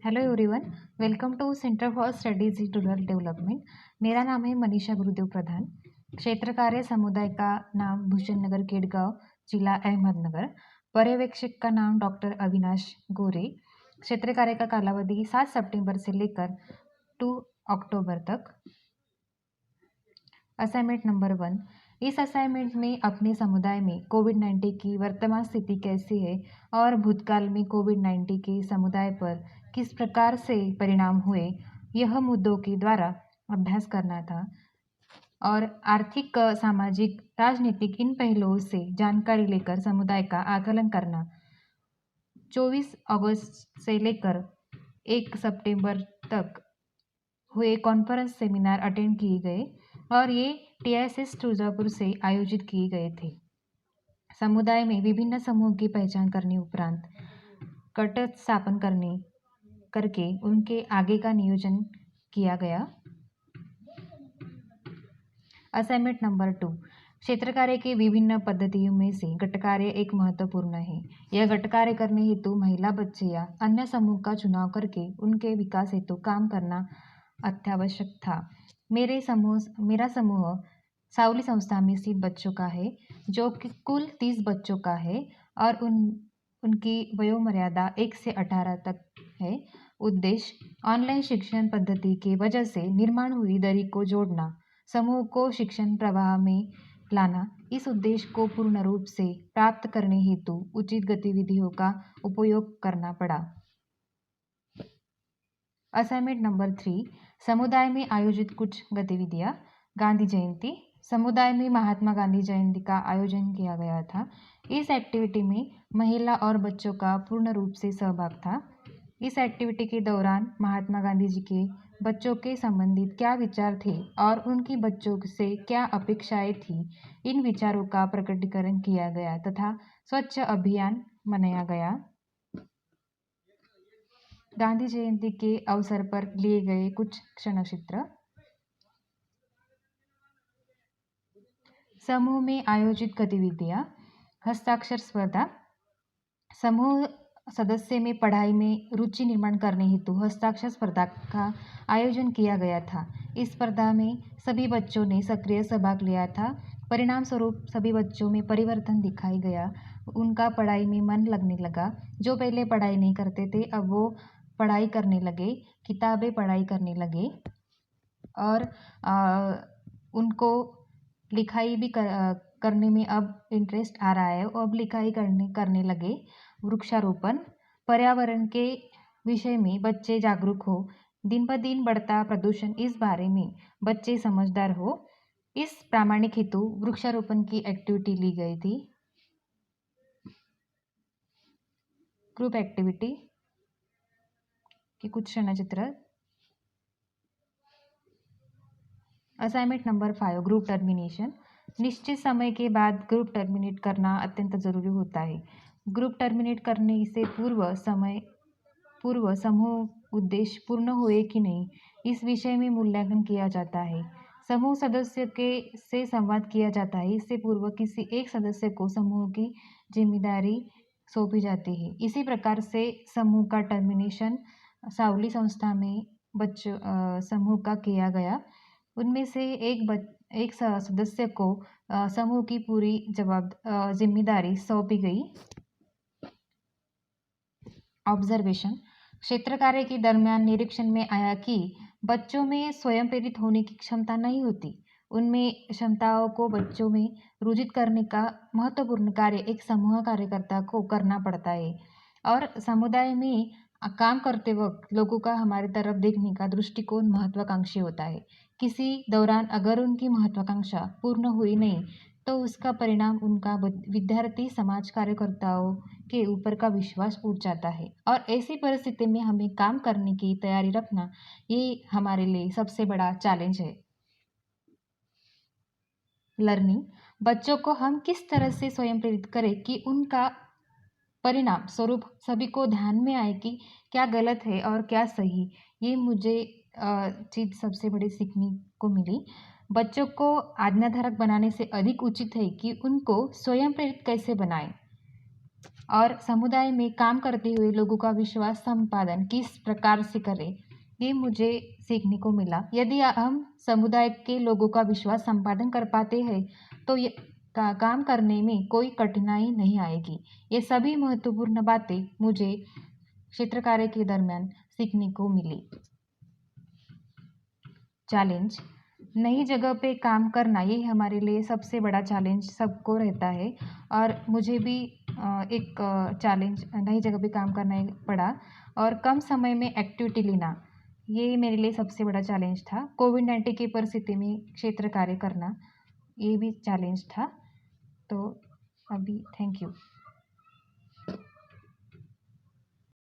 Hello everyone, welcome to centre for studies in rural development. मेरा नाम है मनीषा गुरुदेव प्रधान। क्षेत्र कार्य समुदाय का नाम भूषण नगर केडगांव, जिला अहमदनगर। पर्यवेक्षक का नाम डॉक्टर अविनाश गोरे। क्षेत्र कार्य का कालावधि 7 सितंबर से लेकर 2 अक्टूबर तक। Assignment number 1। इस असाइनमेंट में अपने समुदाय में कोविड-19 की वर्तमान स्थिति कैसी है और भूतकाल में कोविड-19 के समुदाय पर किस प्रकार से परिणाम हुए, यह मुद्दों के द्वारा अभ्यास करना था और आर्थिक, सामाजिक, राजनीतिक इन पहलुओं से जानकारी लेकर समुदाय का आकलन करना। 24 अगस्त से लेकर 1 सितंबर तक हुए कॉन्फ्रेंस सेमिनार अटेंड किए गए और ये TISS तुळजापुर से आयोजित किए गए थे। समुदाय में विभिन्न समूह की पहचान करने उपरांत कट स्थापन करके उनके आगे का नियोजन किया गया। Assignment number 2। क्षेत्र कार्य के विभिन्न पद्धतियों में से गट कार्य एक महत्वपूर्ण है। यह गट कार्य करने हेतु महिला, बच्चे या अन्य समूह का चुनाव करके उनके विकास हेतु काम करना अत्यावश्यक था। मेरा समूह सावली संस्था में स्थित बच्चों का है, जो कि कुल 30 बच्चों का है और उनकी वयोमर्यादा 1 से 18 तक है। उद्देश्य ऑनलाइन शिक्षण पद्धति के वजह से निर्माण हुई दरी को जोड़ना, समूह को शिक्षण प्रवाह में लाना। इस उद्देश्य को पूर्ण रूप से प्राप्त करने हेतु उचित गतिविधियों का उपयोग करना पड़ा। Assignment number 3। समुदाय में आयोजित कुछ गतिविधियां। गांधी जयंती। समुदाय में महात्मा गांधी जयंती का आयोजन किया गया था। इस एक्टिविटी में महिला और बच्चों का पूर्ण रूप से सहभाग था। इस एक्टिविटी के दौरान महात्मा गांधी जी के बच्चों के संबंधित क्या विचार थे और उनकी बच्चों से क्या अपेक्षाएं थी, इन विचारों का प्रकटीकरण किया गया तथा स्वच्छ अभियान मनाया गया। गांधी जयंती के अवसर पर लिए गए कुछ क्षणचित्र। समूह में आयोजित गतिविधियां। हस्ताक्षर स्पर्धा। समूह सदस्य में पढ़ाई में रुचि निर्माण करने हेतु हस्ताक्षर स्पर्धा का आयोजन किया गया था। इस स्पर्धा में सभी बच्चों ने सक्रिय सहभाग लिया था। परिणाम स्वरूप सभी बच्चों में परिवर्तन दिखाई गया। उनका पढ़ाई में मन लगने लगा। जो पहले पढ़ाई नहीं करते थे, अब वो पढ़ाई करने लगे, किताबें पढ़ाई करने लगे और उनको लिखाई भी करने में अब इंटरेस्ट आ रहा है और अब लिखाई करने लगे। वृक्षारोपण। पर्यावरण के विषय में बच्चे जागरूक हो, दिन ब दिन बढ़ता प्रदूषण इस बारे में बच्चे समझदार हो, इस प्रामाणिक हेतु वृक्षारोपण की एक्टिविटी ली गई थी। ग्रुप एक्टिविटी के कुछ क्षणचित्र। Assignment number 5। Group termination. निश्चित समय के बाद ग्रुप टर्मिनेट करना अत्यंत जरूरी होता है। ग्रुप टर्मिनेट करने से पूर्व समूह उद्देश्य पूर्ण हुए कि नहीं, इस विषय में मूल्यांकन किया जाता है। समूह सदस्य से संवाद किया जाता है। इससे पूर्व किसी एक सदस्य को समूह की जिम्मेदारी सौंपी जाती है। इसी प्रकार से समूह का टर्मिनेशन सावली संस्था में समूह का किया गया। उनमें से एक सदस्य को समूह की पूरी जिम्मेदारी सौंपी गई। ऑब्जर्वेशन। क्षेत्र कार्य के दरमियान निरीक्षण में आया कि बच्चों में स्वयं प्रेरित होने की क्षमता नहीं होती। उनमें क्षमताओं को बच्चों में रुजित करने का महत्वपूर्ण कार्य एक समूह कार्यकर्ता को करना पड़ता है और समुदाय में काम करते वक्त लोगों का हमारी तरफ देखने का दृष्टिकोण महत्वाकांक्षी होता है। किसी दौरान अगर उनकी महत्वाकांक्षा पूर्ण हुई नहीं तो उसका परिणाम उनका विद्यार्थी समाज कार्यकर्ताओं के ऊपर का विश्वास उठ जाता है और ऐसी परिस्थिति में हमें काम करने की तैयारी रखना, ये हमारे लिए सबसे बड़ा चैलेंज है। लर्निंग। बच्चों को हम किस तरह से स्वयं प्रेरित करें कि उनका परिणाम स्वरूप सभी को ध्यान में आए कि क्या गलत है और क्या सही। ये मुझे चीज़ सबसे बड़ी सीखने को मिली। बच्चों को आज्ञाधारक बनाने से अधिक उचित है कि उनको स्वयं प्रेरित कैसे बनाएं। और समुदाय में काम करते हुए लोगों का विश्वास संपादन किस प्रकार से करें, ये मुझे सीखने को मिला। यदि हम समुदाय के लोगों का विश्वास संपादन कर पाते हैं तो ये काम करने में कोई कठिनाई नहीं आएगी। ये सभी महत्वपूर्ण बातें मुझे क्षेत्र कार्य के दरमियान सीखने को मिली। चैलेंज, नई जगह पे काम करना ये हमारे लिए सबसे बड़ा चैलेंज सबको रहता है और मुझे भी एक चैलेंज नई जगह पे काम करना पड़ा और कम समय में एक्टिविटी लेना ये मेरे लिए सबसे बड़ा चैलेंज था। कोविड-19 की परिस्थिति में क्षेत्र कार्य करना ये भी चैलेंज था। तो अभी थैंक यू।